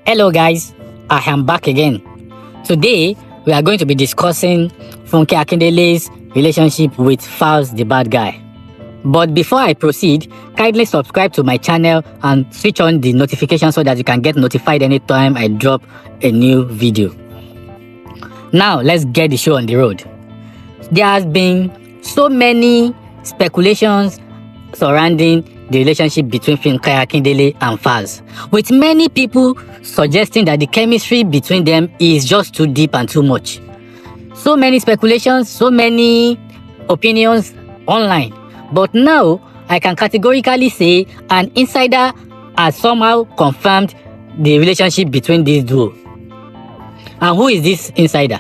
Hello guys, I am back again. Today we are going to be discussing Funke Akindele's relationship with Falz the bad guy. But before I proceed, kindly subscribe to my channel and switch on the notification so that you can get notified anytime I drop a new video. Now let's get the show on the road. There has been so many speculations surrounding the relationship between Funke Akindele and Falz, with many people suggesting that the chemistry between them is just too deep and too much. So many speculations, so many opinions online. But now, I can categorically say an insider has somehow confirmed the relationship between these duo. And who is this insider?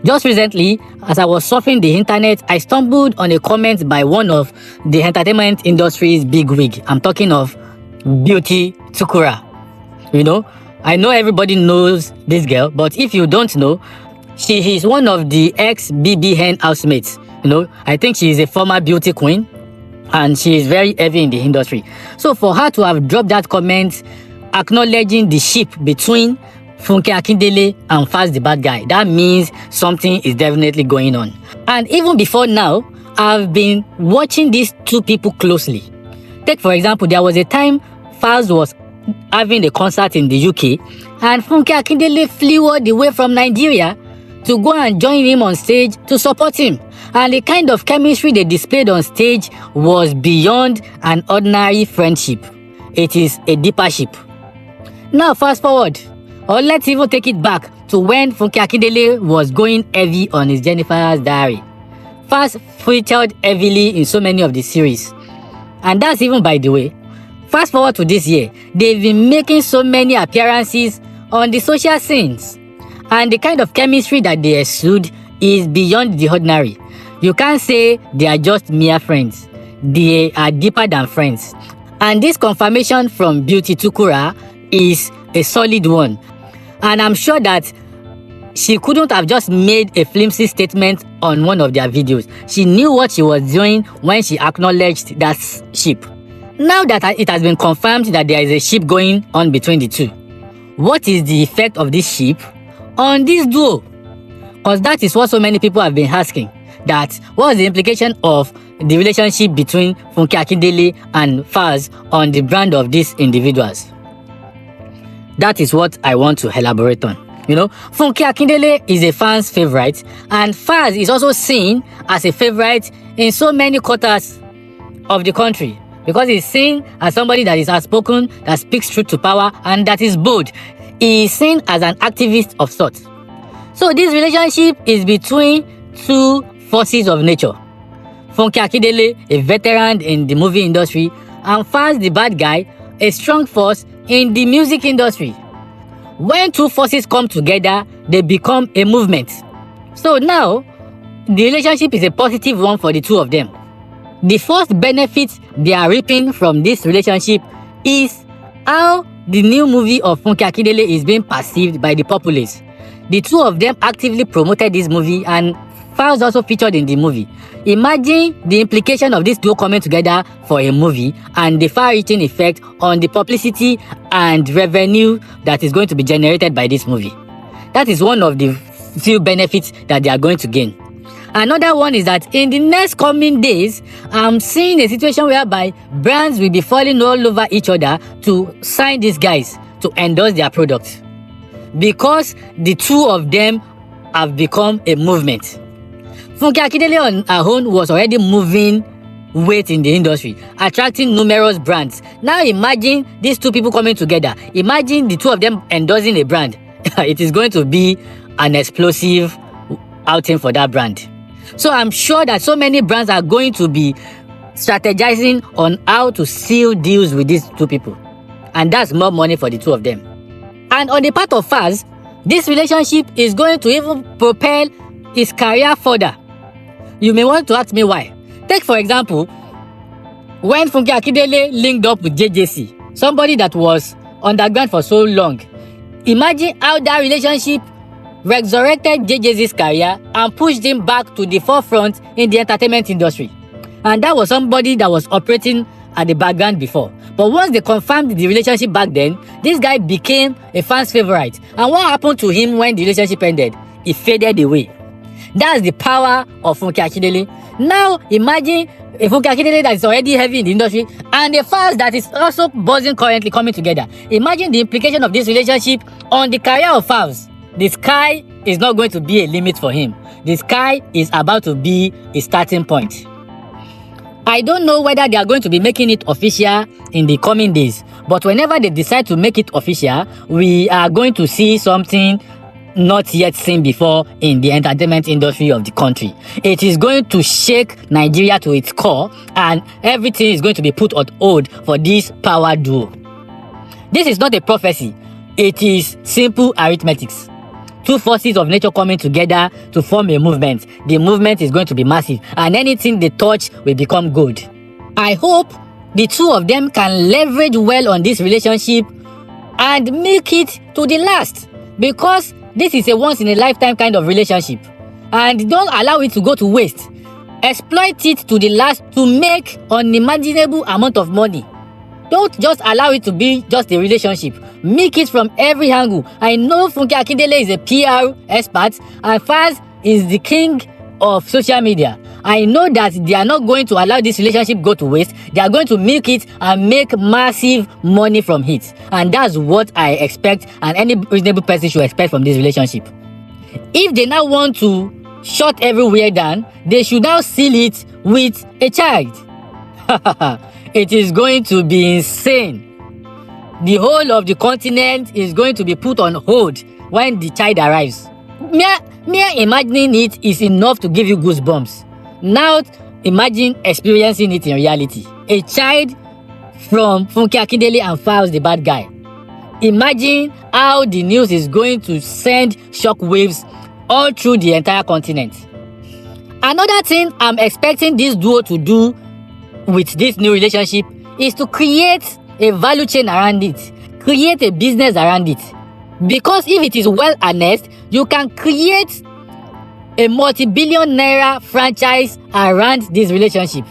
Just recently, as I was surfing the internet, I stumbled on a comment by one of the entertainment industry's bigwig. I'm talking of Beauty Tukura. You know, I know everybody knows this girl, but if you don't know, she is one of the ex-BBN housemates. You know, I think she is a former beauty queen and she is very heavy in the industry. So for her to have dropped that comment acknowledging the ship between Funke Akindele and Falz the bad guy, that means something is definitely going on. And even before now, I've been watching these two people closely. Take for example, there was a time Falz was having a concert in the UK and Funke Akindele flew all the way from Nigeria to go and join him on stage to support him. And the kind of chemistry they displayed on stage was beyond an ordinary friendship. It is a deeper ship. Now fast forward, or let's even take it back to when Funke Akindele was going heavy on his Jennifer's Diary. Falz featured heavily in so many of the series. And that's even by the way. Fast forward to this year, they've been making so many appearances on the social scenes. And the kind of chemistry that they exude is beyond the ordinary. You can't say they are just mere friends. They are deeper than friends. And this confirmation from Beauty Tukura is a solid one. And I'm sure that she couldn't have just made a flimsy statement on one of their videos. She knew what she was doing when she acknowledged that ship. Now that it has been confirmed that there is a ship going on between the two, what is the effect of this ship on this duo? Because that is what so many people have been asking. That what is the implication of the relationship between Funke Akindele and Falz on the brand of these individuals? That is what I want to elaborate on. You know, Funke Akindele is a fan's favorite, and Falz is also seen as a favorite in so many quarters of the country because he's seen as somebody that is outspoken, that speaks truth to power, and that is bold. He is seen as an activist of sorts. So this relationship is between two forces of nature. Funke Akindele, a veteran in the movie industry, and Falz the bad guy, a strong force in the music industry. When two forces come together, they become a movement. So now, the relationship is a positive one for the two of them. The first benefit they are reaping from this relationship is how the new movie of Funke Akindele is being perceived by the populace. The two of them actively promoted this movie and Falz also featured in the movie. Imagine the implication of these two coming together for a movie and the far-reaching effect on the publicity and revenue that is going to be generated by this movie. That is one of the few benefits that they are going to gain. Another one is that in the next coming days, I'm seeing a situation whereby brands will be falling all over each other to sign these guys to endorse their products. Because the two of them have become a movement. Funke Akindele on her own was already moving weight in the industry, attracting numerous brands. Now imagine these two people coming together. Imagine the two of them endorsing a brand. It is going to be an explosive outing for that brand. So I'm sure that so many brands are going to be strategizing on how to seal deals with these two people. And that's more money for the two of them. And on the part of Falz, this relationship is going to even propel his career further. You may want to ask me why. Take for example, when Funke Akindele linked up with JJC, somebody that was underground for so long. Imagine how that relationship resurrected JJC's career and pushed him back to the forefront in the entertainment industry. And that was somebody that was operating at the background before. But once they confirmed the relationship back then, this guy became a fan's favorite. And what happened to him when the relationship ended? It faded away. That's the power of Funke Akindele. Now imagine a Funke Akindele that is already heavy in the industry and a Falz that is also buzzing currently coming together. Imagine the implication of this relationship on the career of Falz. The sky is not going to be a limit for him. The sky is about to be a starting point. I don't know whether they are going to be making it official in the coming days, but whenever they decide to make it official, we are going to see something not yet seen before in the entertainment industry of the country. It is going to shake Nigeria to its core, and everything is going to be put on hold for this power duo. This is not a prophecy. It is simple arithmetics. Two forces of nature coming together to form a movement. The movement is going to be massive, and anything they touch will become gold. I hope the two of them can leverage well on this relationship and make it to the last, because this is a once-in-a-lifetime kind of relationship, and don't allow it to go to waste. Exploit it to the last to make unimaginable amount of money. Don't just allow it to be just a relationship. Make it from every angle. I know Funke Akindele is a PR expert and Falz is the king of social media. I know that they are not going to allow this relationship go to waste. They are going to milk it and make massive money from it. And that's what I expect, and any reasonable person should expect from this relationship. If they now want to shut everywhere down, they should now seal it with a child. It is going to be insane. The whole of the continent is going to be put on hold when the child arrives. Mere imagining it is enough to give you goosebumps. Now imagine experiencing it in reality. A child from Funke Akindele and Falz, the bad guy. Imagine how the news is going to send shockwaves all through the entire continent. Another thing I'm expecting this duo to do with this new relationship is to create a value chain around it, create a business around it. Because if it is well harnessed, you can create a multi-billion naira franchise around this relationship.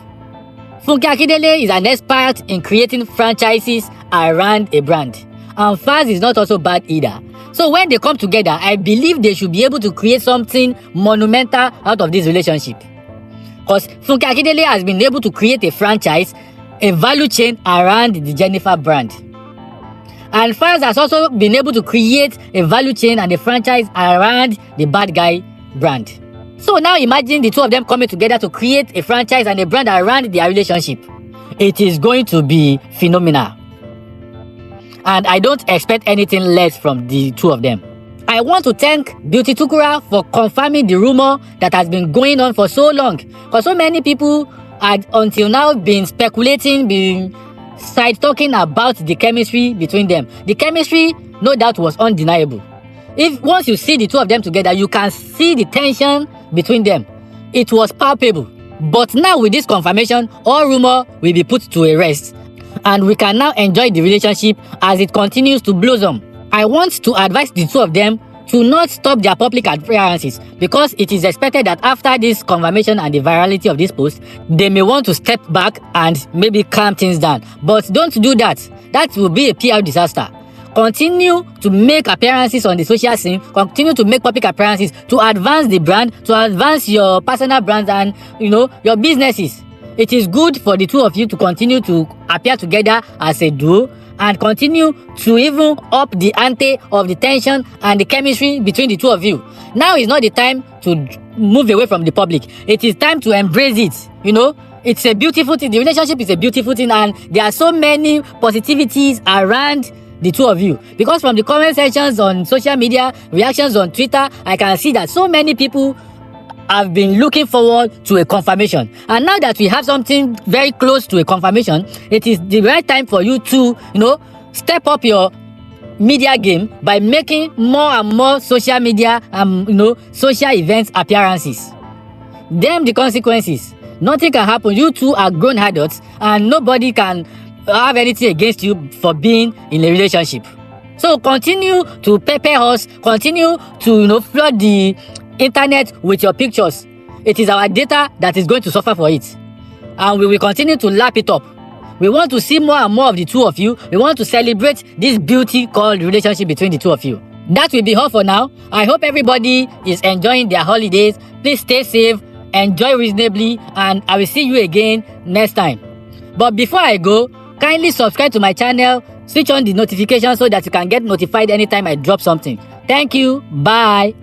Funke Akindele is an expert in creating franchises around a brand, and Falz is not also bad either. So when they come together, I believe they should be able to create something monumental out of this relationship. Because Funke Akindele has been able to create a franchise, a value chain around the Jennifer brand. And Falz has also been able to create a value chain and a franchise around the bad guy brand. So now imagine the two of them coming together to create a franchise and a brand around their relationship. It is going to be phenomenal. And I don't expect anything less from the two of them. I want to thank Beauty Tukura for confirming the rumor that has been going on for so long. Because so many people had until now been speculating, been side-talking about the chemistry between them. The chemistry, no doubt, was undeniable. If once you see the two of them together, you can see the tension between them. It was palpable. But now with this confirmation, all rumor will be put to a rest, and we can now enjoy the relationship as it continues to blossom. I want to advise the two of them to not stop their public appearances, because it is expected that after this confirmation and the virality of this post, they may want to step back and maybe calm things down. But don't do that. That will be a PR disaster. Continue to make appearances on the social scene, continue to make public appearances to advance the brand, to advance your personal brands and, your businesses. It is good for the two of you to continue to appear together as a duo and continue to even up the ante of the tension and the chemistry between the two of you. Now is not the time to move away from the public. It is time to embrace it. It's a beautiful thing. The relationship is a beautiful thing, and there are so many positivities around the two of you. Because from the comment sections on social media, reactions on Twitter, I can see that so many people have been looking forward to a confirmation. And now that we have something very close to a confirmation, it is the right time for you to, step up your media game by making more and more social media and, social events appearances. Them the consequences. Nothing can happen. You two are grown adults and nobody can have anything against you for being in a relationship. So continue to pepper us, continue to, flood the internet with your pictures. It is our data that is going to suffer for it, and we will continue to lap it up. We want to see more and more of the two of you. We want to celebrate this beauty called relationship between the two of you. That will be all for now. I hope everybody is enjoying their holidays. Please stay safe, enjoy reasonably, and I will see you again next time. But before I go, kindly subscribe to my channel, switch on the notification so that you can get notified anytime I drop something. Thank you. Bye.